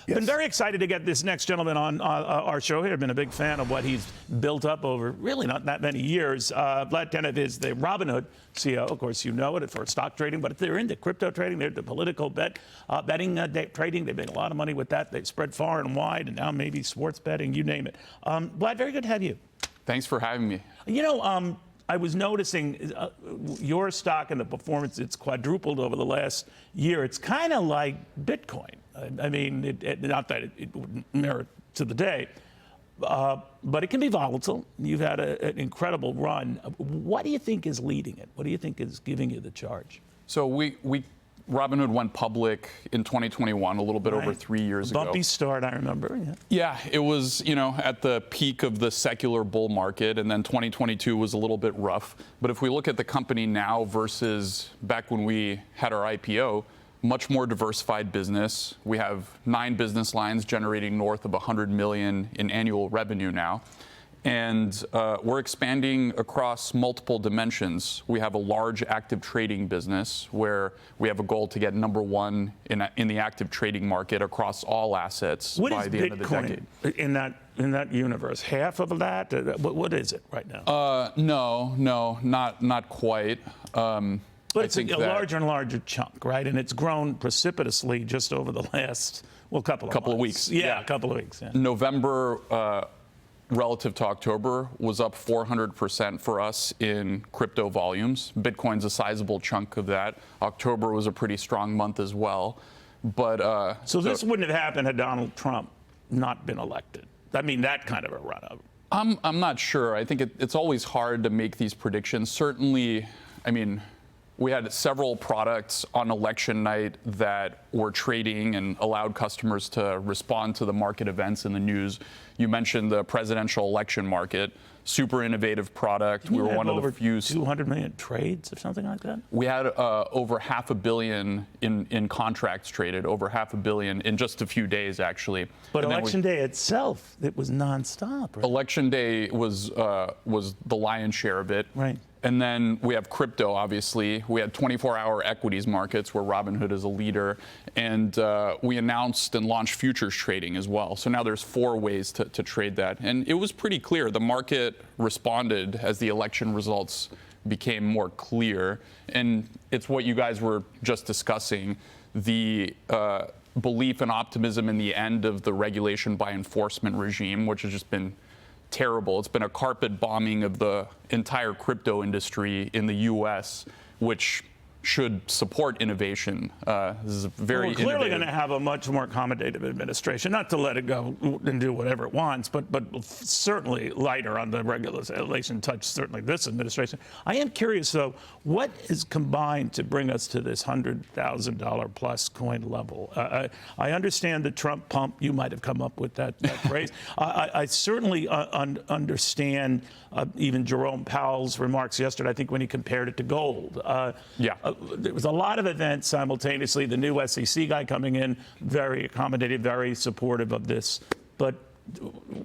Been very excited to get this next gentleman on our show here. I've been a big fan of what he's built up over really not that many years. Vlad Tenev is the Robinhood CEO. Of course, you know it for stock trading, but they're into crypto trading. They're into political betting trading. They make a lot of money with that. They've spread far and wide, and now maybe sports betting, you name it. Vlad, very good to have you. Thanks for having me. You know, I was noticing your stock and the performance, it's quadrupled over the last year. It's kind of like Bitcoin. I mean, not that it wouldn't merit to the day, but it can be volatile. You've had an incredible run. What do you think is leading it? What do you think is giving you the charge? So Robinhood went public in 2021, a little bit over 3 years ago. Bumpy start, I remember. Yeah, it was, at the peak of the secular bull market, and then 2022 was a little bit rough. But if we look at the company now versus back when we had our IPO, much more diversified business. We have 9 business lines generating north of 100 million in annual revenue now. And we're expanding across multiple dimensions. We have a large active trading business where we have a goal to get #1 in the active trading market across all assets by the end of the decade. In that universe, half of that? What is it right now? No, not quite. But it's a larger and larger chunk, right? And it's grown precipitously just over the last, couple of weeks. Yeah, a couple of weeks. Yeah. November, relative to October, was up 400% for us in crypto volumes. Bitcoin's a sizable chunk of that. October was a pretty strong month as well. But so this wouldn't have happened had Donald Trump not been elected. I mean, that kind of a run-up. I'm not sure. I think it's always hard to make these predictions. Certainly, I mean, we had several products on election night that were trading and allowed customers to respond to the market events in the news. You mentioned the presidential election market, super innovative product. We were one of the few. 200 million trades or something like that? We had over $500 million in contracts traded, over $500 million in just a few days, actually. But election day itself, it was nonstop, right? Election day was the lion's share of it. Right. And then we have crypto, obviously. We had 24-hour equities markets where Robinhood is a leader. And we announced and launched futures trading as well. So now there's 4 ways to trade that. And it was pretty clear. The market responded as the election results became more clear. And it's what you guys were just discussing, the belief and optimism in the end of the regulation by enforcement regime, which has just been terrible. It's been a carpet bombing of the entire crypto industry in the U.S., which should support innovation. This is very innovative. We're clearly going to have a much more accommodative administration, not to let it go and do whatever it wants, but certainly lighter on the regulation touch, certainly this administration. I am curious, though, what is combined to bring us to this $100,000 plus coin level? I understand the Trump pump. You might have come up with that phrase. I certainly understand even Jerome Powell's remarks yesterday, I think, when he compared it to gold. There was a lot of events simultaneously. The new SEC guy coming in, very accommodative, very supportive of this. But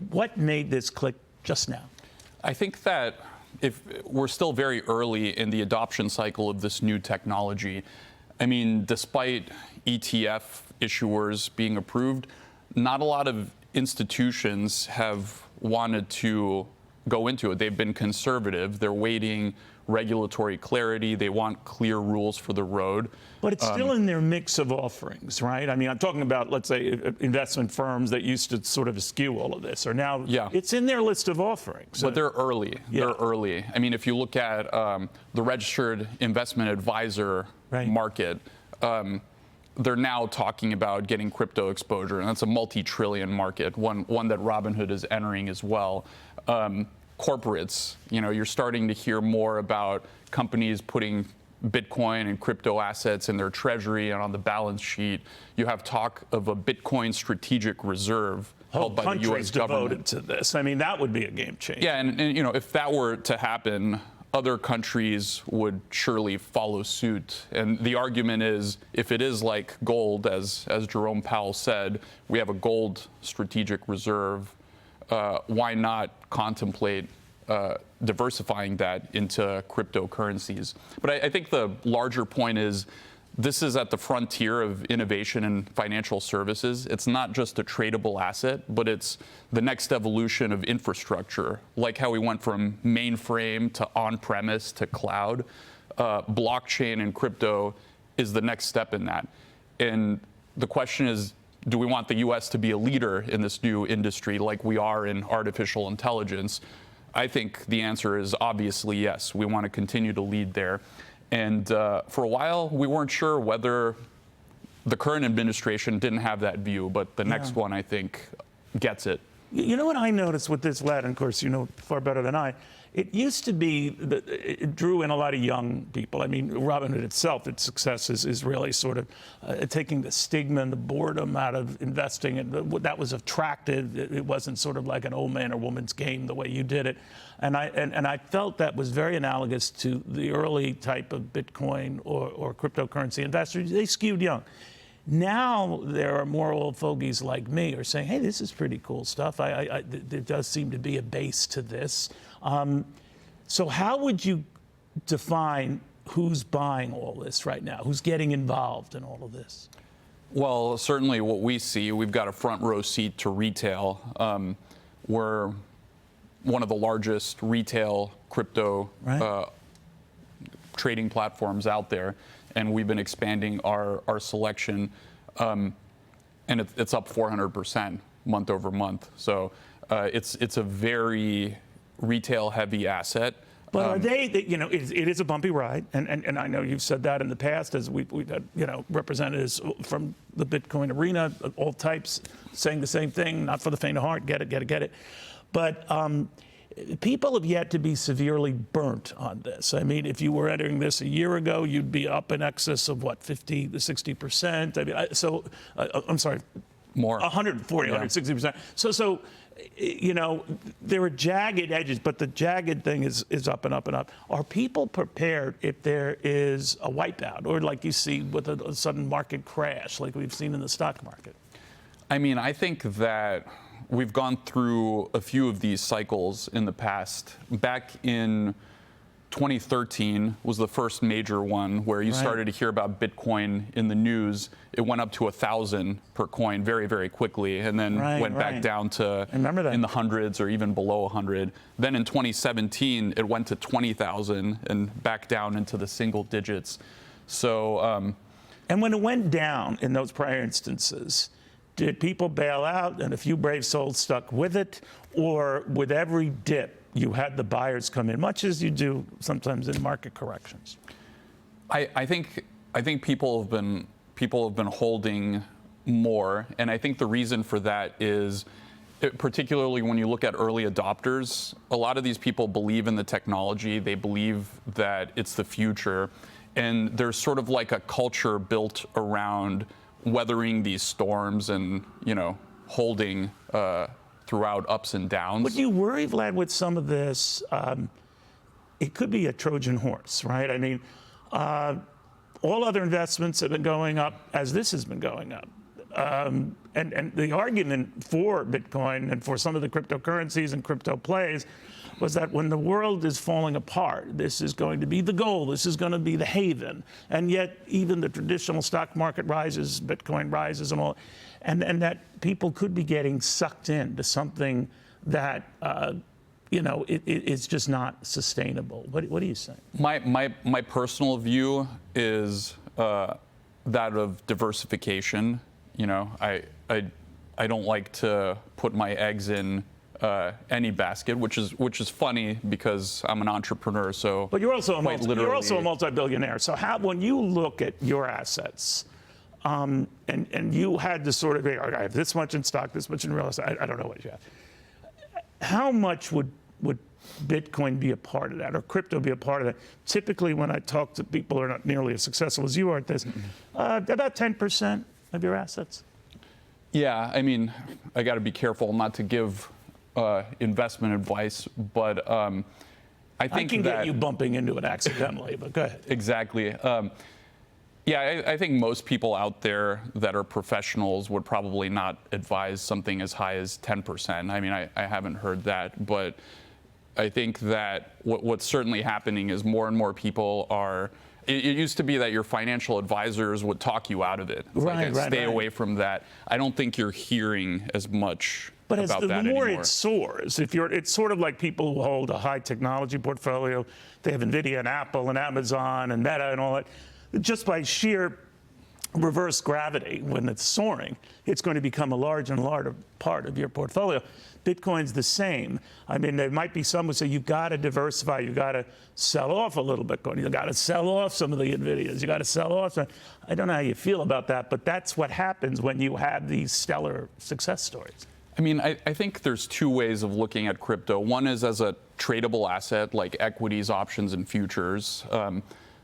what made this click just now? I think that if we're still very early in the adoption cycle of this new technology. I mean, despite ETF issuers being approved, not a lot of institutions have wanted to go into it. They've been conservative. They're waiting regulatory clarity. They want clear rules for the road. But it's still in their mix of offerings, right? I mean, I'm talking about, let's say, investment firms that used to sort of skew all of this, or now it's in their list of offerings. But they're early. They're early. I mean, if you look at the registered investment advisor market, they're now talking about getting crypto exposure, and that's a multi-trillion market, one that Robinhood is entering as well. Corporates, you're starting to hear more about companies putting Bitcoin and crypto assets in their treasury and on the balance sheet. You have talk of a Bitcoin strategic reserve held by the U.S. government. Devoted to this. I mean, that would be a game changer. Yeah, and if that were to happen, other countries would surely follow suit. And the argument is, if it is like gold, as Jerome Powell said, we have a gold strategic reserve. Why not contemplate diversifying that into cryptocurrencies? But I think the larger point is this is at the frontier of innovation in financial services. It's not just a tradable asset, but it's the next evolution of infrastructure, like how we went from mainframe to on-premise to cloud. Blockchain and crypto is the next step in that. And the question is, do we want the US to be a leader in this new industry like we are in artificial intelligence? I think the answer is obviously yes. We want to continue to lead there. And for a while, we weren't sure whether the current administration didn't have that view, but the next one, I think, gets it. You know what I noticed with this, Vlad, and of course you know far better than I, it used to be that it drew in a lot of young people. I mean, Robinhood itself, its success is really sort of taking the stigma and the boredom out of investing. And that was attractive. It wasn't sort of like an old man or woman's game the way you did it. And I felt that was very analogous to the early type of Bitcoin or cryptocurrency investors. They skewed young. Now there are more old fogies like me who are saying, hey, this is pretty cool stuff. There does seem to be a base to this. So how would you define who's buying all this right now? Who's getting involved in all of this? Well, certainly what we see, we've got a front row seat to retail. We're one of the largest retail crypto trading platforms out there. And we've been expanding our selection, and it's up 400% month over month. So it's a very retail-heavy asset. But are they, you know, it is a bumpy ride, and I know you've said that in the past, as we've had, you know, representatives from the Bitcoin arena, all types, saying the same thing, not for the faint of heart, get it. But people have yet to be severely burnt on this. I mean, if you were entering this a year ago, you'd be up in excess of what, 50 to 60%. I mean, I'm sorry, more, 140, 160%. So, you know, there are jagged edges, but the jagged thing is up and up and up. Are people prepared if there is a wipeout, or like you see with a sudden market crash, like we've seen in the stock market? I mean, I think that we've gone through a few of these cycles in the past. Back in 2013 was the first major one where you started to hear about Bitcoin in the news. It went up to 1,000 per coin very, very quickly, and then went back down to in the hundreds or even below 100. Then in 2017, it went to 20,000 and back down into the single digits. So, and when it went down in those prior instances, did people bail out and a few brave souls stuck with it, or with every dip you had the buyers come in, much as you do sometimes in market corrections? I think people have been holding more, and I think the reason for that is, particularly when you look at early adopters, a lot of these people believe in the technology, they believe that it's the future, and there's sort of like a culture built around weathering these storms and, you know, holding throughout ups and downs. Would you worry, Vlad, with some of this? It could be a Trojan horse, right? I mean, all other investments have been going up as this has been going up. And the argument for Bitcoin and for some of the cryptocurrencies and crypto plays was that when the world is falling apart, this is going to be the goal, this is going to be the haven. And yet even the traditional stock market rises, Bitcoin rises and all, and that people could be getting sucked into something that, you know, it's just not sustainable. What do you say? My personal view is that of diversification. You know, I don't like to put my eggs in any basket, which is funny because I'm an entrepreneur. So, but you're also a multi-billionaire. So when you look at your assets, and you had to sort of, I have this much in stock, this much in real estate. I don't know what you have. How much would Bitcoin be a part of that, or crypto be a part of that? Typically, when I talk to people who are not nearly as successful as you are at this, about 10% of your assets. Yeah, I mean, I got to be careful not to give investment advice, but I think I can get you bumping into it accidentally, but go ahead. Exactly. Yeah, I think most people out there that are professionals would probably not advise something as high as 10%. I mean, I haven't heard that, but I think that what's certainly happening is more and more people are It used to be that your financial advisors would talk you out of it. It's like, stay away from that. I don't think you're hearing as much about that anymore. But the more it soars, it's sort of like people who hold a high technology portfolio. They have NVIDIA and Apple and Amazon and Meta and all that. Just by sheer reverse gravity, when it's soaring, it's going to become a large and larger part of your portfolio. Bitcoin's the same. I mean, there might be some who say you've got to diversify, you've got to sell off a little Bitcoin, you've got to sell off some of the NVIDIAs, you've got to sell off. I don't know how you feel about that, but that's what happens when you have these stellar success stories. I mean, I think there's two ways of looking at crypto. One is as a tradable asset like equities, options, and futures.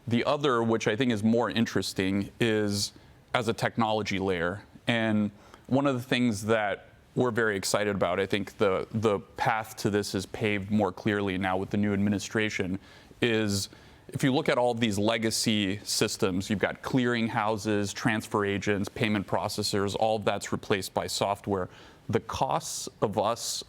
The other, which I think is more interesting, is as a technology layer. And one of the things that we're very excited about, I think the path to this is paved more clearly now with the new administration, is if you look at all of these legacy systems, you've got clearing houses, transfer agents, payment processors, all of that's replaced by software. The costs of us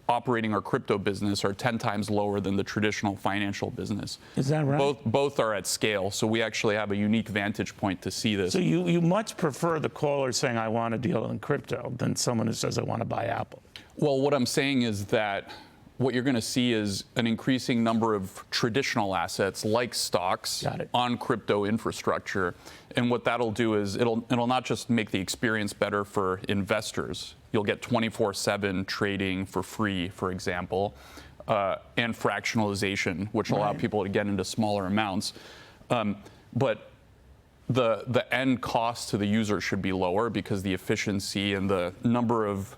operating our crypto business are 10 times lower than the traditional financial business. Is that right? Both are at scale, so we actually have a unique vantage point to see this. So you much prefer the caller saying, I want to deal in crypto, than someone who says, I want to buy Apple? Well, what I'm saying is that what you're going to see is an increasing number of traditional assets like stocks on crypto infrastructure. And what that'll do is it'll not just make the experience better for investors. You'll get 24/7 trading for free, for example, and fractionalization, which will allow people to get into smaller amounts. But the end cost to the user should be lower because the efficiency and the number of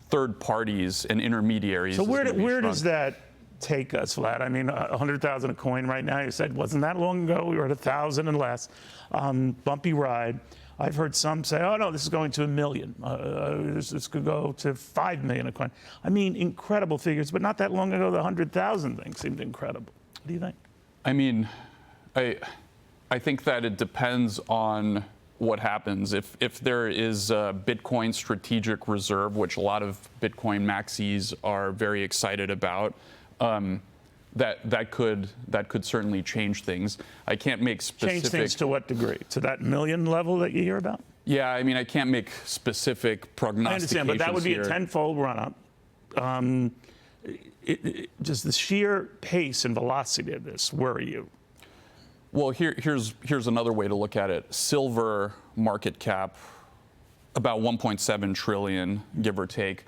third parties and intermediaries. So where does that take us, Vlad? I mean, 100,000 a coin right now. You said wasn't that long ago. We were at 1,000 and less. Bumpy ride. I've heard some say, oh no, this is going to $1 million. This could go to $5 million a coin. I mean, incredible figures, but not that long ago, the 100,000 thing seemed incredible. What do you think? I mean, I think that it depends on what happens. If there is a Bitcoin strategic reserve, which a lot of Bitcoin maxis are very excited about, that could certainly change things. I can't make specific. Change things to what degree? To that million level that you hear about? Yeah, I mean, I can't make specific prognostications. I understand, but that would be here. a tenfold run-up. Just the sheer pace and velocity of this worry you? Well, here's another way to look at it. Silver market cap, about 1.7 trillion, give or take.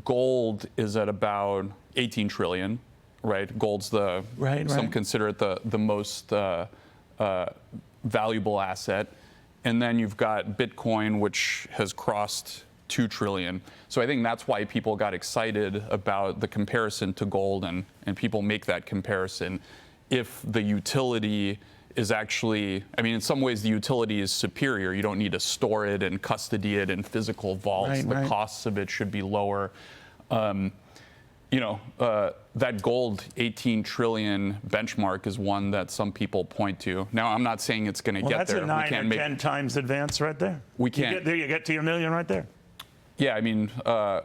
Gold is at about 18 trillion, right? Gold's some consider it the most valuable asset. And then you've got Bitcoin, which has crossed 2 trillion. So I think that's why people got excited about the comparison to gold, and people make that comparison. If the utility is actually, I mean, in some ways the utility is superior. You don't need to store it and custody it in physical vaults. The costs of it should be lower. That gold 18 trillion benchmark is one that some people point to. Now, I'm not saying it's going to get there. That's a 9 or 10 times advance right there. We can't. You get there, you get to your million right there. Yeah, I mean, I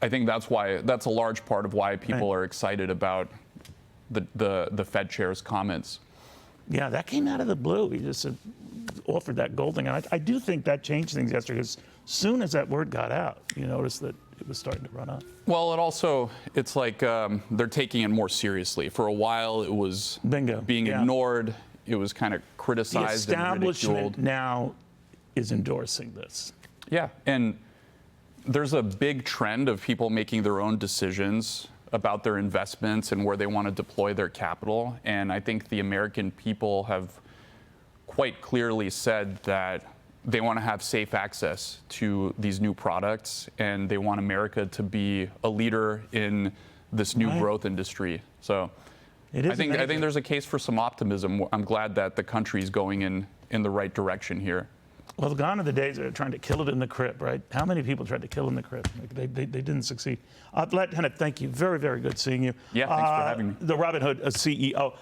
think that's a large part of why people are excited about the Fed chair's comments. Yeah, that came out of the blue. He just offered that gold thing. I do think that changed things yesterday, because as soon as that word got out, you noticed that it was starting to run up. Well, it's like they're taking it more seriously. For a while, it was being ignored. It was kind of criticized and ridiculed. The establishment now is endorsing this. Yeah, and there's a big trend of people making their own decisions about their investments and where they want to deploy their capital. And I think the American people have quite clearly said that they want to have safe access to these new products, and they want America to be a leader in this new growth industry. So I think there's a case for some optimism. I'm glad that the country's going in the right direction here. Well, gone are the days of trying to kill it in the crib, right? How many people tried to kill in the crib? They didn't succeed. Vlad Tenev, thank you. Very, very good seeing you. Yeah, thanks for having me. The Robinhood CEO.